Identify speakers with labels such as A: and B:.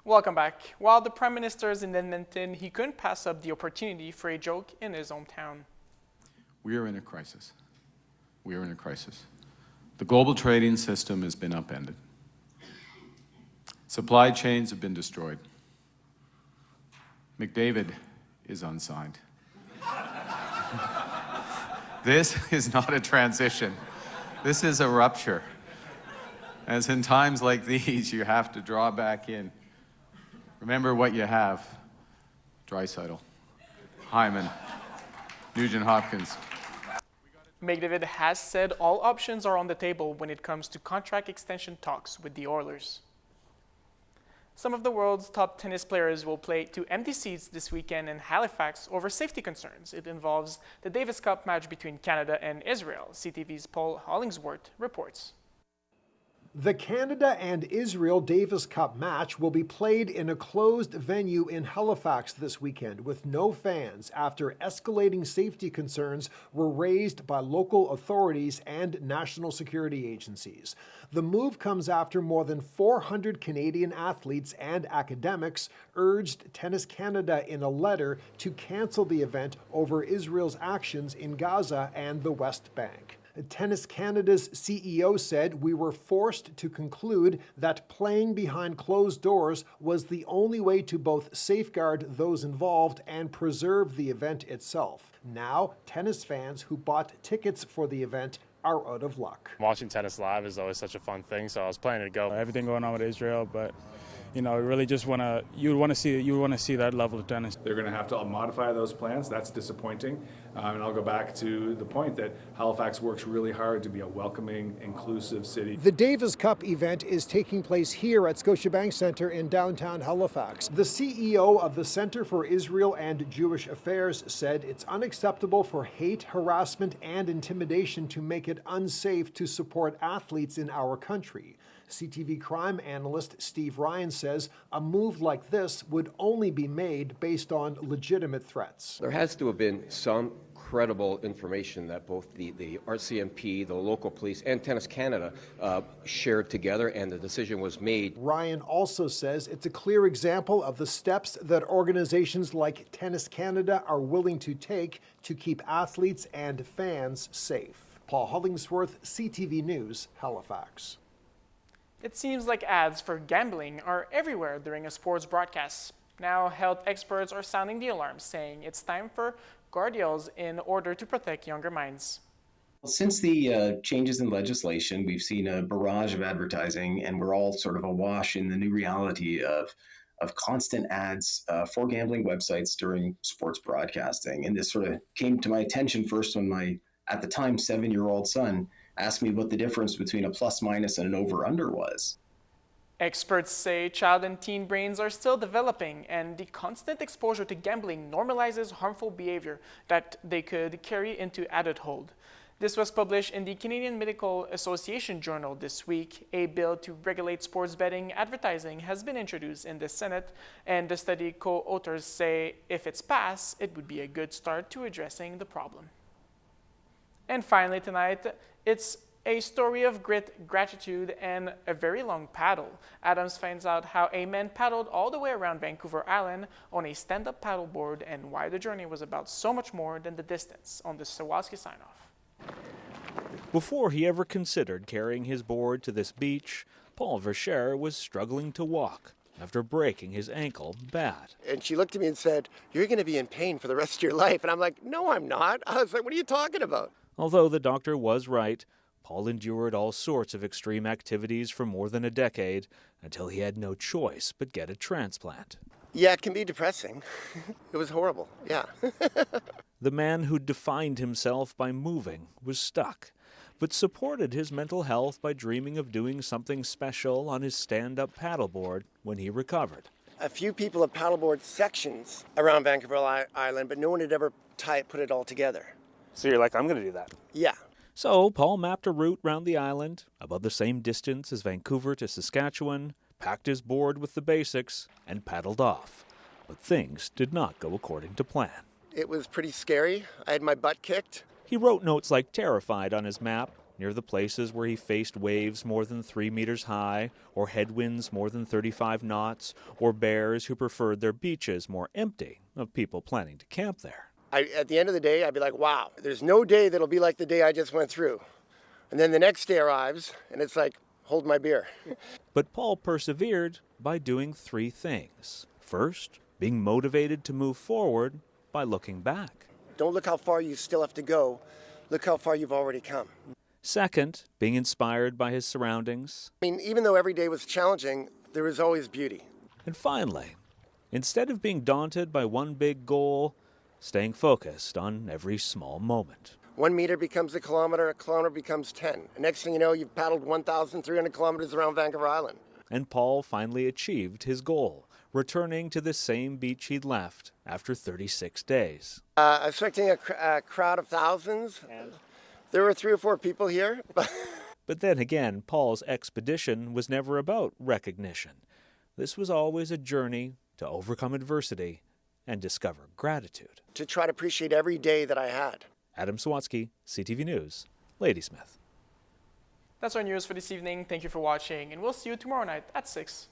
A: Welcome back. While the Prime Minister is in Edmonton, he couldn't pass up the opportunity for a joke in his hometown.
B: We are in a crisis. We are in a crisis. The global trading system has been upended. Supply chains have been destroyed. McDavid is unsigned. This is not a transition. This is a rupture. As in times like these, you have to draw back in. Remember what you have. Draisaitl, Hyman, Nugent-Hopkins.
A: McDavid has said all options are on the table when it comes to contract extension talks with the Oilers. Some of the world's top tennis players will play to empty seats this weekend in Halifax over safety concerns. It involves the Davis Cup match between Canada and Israel. CTV's Paul Hollingsworth reports.
C: The Canada and Israel Davis Cup match will be played in a closed venue in Halifax this weekend with no fans after escalating safety concerns were raised by local authorities and national security agencies. The move comes after more than 400 Canadian athletes and academics urged Tennis Canada in a letter to cancel the event over Israel's actions in Gaza and the West Bank. Tennis Canada's CEO said, "We were forced to conclude that playing behind closed doors was the only way to both safeguard those involved and preserve the event itself." Now, tennis fans who bought tickets for the event are out of luck.
D: Watching tennis live is always such a fun thing, so I was planning to go. Everything going on with Israel, but you really just you want to see that level of tennis.
E: They're going to have to modify those plans. That's disappointing. And I'll go back to the point that Halifax works really hard to be a welcoming, inclusive city.
C: The Davis Cup event is taking place here at Scotiabank Centre in downtown Halifax. The CEO of the Centre for Israel and Jewish Affairs said it's unacceptable for hate, harassment, and intimidation to make it unsafe to support athletes in our country. CTV crime analyst Steve Ryan says a move like this would only be made based on legitimate threats.
F: There has to have been some credible information that both the RCMP, the local police, and Tennis Canada shared together, and the decision was made.
C: Ryan also says it's a clear example of the steps that organizations like Tennis Canada are willing to take to keep athletes and fans safe. Paul Hollingsworth, CTV News, Halifax.
A: It seems like ads for gambling are everywhere during a sports broadcast. Now, health experts are sounding the alarm, saying it's time for guardrails in order to protect younger minds.
G: Since the changes in legislation, we've seen a barrage of advertising, and we're all sort of awash in the new reality of constant ads for gambling websites during sports broadcasting. And this sort of came to my attention first when my, at the time, 7-year-old son asked me what the difference between a plus minus and an over-under was.
A: Experts say child and teen brains are still developing, and the constant exposure to gambling normalizes harmful behavior that they could carry into adulthood. This was published in the Canadian Medical Association Journal this week. A bill to regulate sports betting advertising has been introduced in the Senate, and the study co-authors say if it's passed, it would be a good start to addressing the problem. And finally tonight, it's a story of grit, gratitude, and a very long paddle. Adams finds out how a man paddled all the way around Vancouver Island on a stand-up paddleboard and why the journey was about so much more than the distance on the Sawaski sign-off.
H: Before he ever considered carrying his board to this beach, Paul Vercher was struggling to walk after breaking his ankle bad.
I: And she looked at me and said, "You're going to be in pain for the rest of your life." And I'm like, "No, I'm not." I was like, "What are you talking about?"
H: Although the doctor was right, Paul endured all sorts of extreme activities for more than a decade until he had no choice but get a transplant.
I: Yeah, it can be depressing. It was horrible, yeah.
H: The man who defined himself by moving was stuck, but supported his mental health by dreaming of doing something special on his stand-up paddleboard when he recovered.
I: A few people have paddleboard sections around Vancouver Island, but no one had ever put it all together.
D: So you're like, I'm going to do that?
I: Yeah.
H: So Paul mapped a route round the island, about the same distance as Vancouver to Saskatchewan, packed his board with the basics, and paddled off. But things did not go according to plan.
I: It was pretty scary. I had my butt kicked.
H: He wrote notes like terrified on his map, near the places where he faced waves more than 3 meters high, or headwinds more than 35 knots, or bears who preferred their beaches more empty of people planning to camp there.
I: At the end of the day, I'd be like, wow, there's no day that'll be like the day I just went through. And then the next day arrives, and it's like, hold my beer.
H: But Paul persevered by doing 3 things. First, being motivated to move forward by looking back.
I: Don't look how far you still have to go. Look how far you've already come.
H: Second, being inspired by his surroundings.
I: I mean, even though every day was challenging, there was always beauty.
H: And finally, instead of being daunted by one big goal, staying focused on every small moment.
I: 1 meter becomes a kilometer becomes 10. And next thing you know, you've paddled 1,300 kilometers around Vancouver Island.
H: And Paul finally achieved his goal, returning to the same beach he'd left after 36 days.
I: Expecting a crowd of thousands. And there were 3 or 4 people here.
H: But then again, Paul's expedition was never about recognition. This was always a journey to overcome adversity and discover gratitude.
I: To try to appreciate every day that I had.
H: Adam Sawatsky, CTV News, Ladysmith.
A: That's our news for this evening. Thank you for watching, and we'll see you tomorrow night at 6.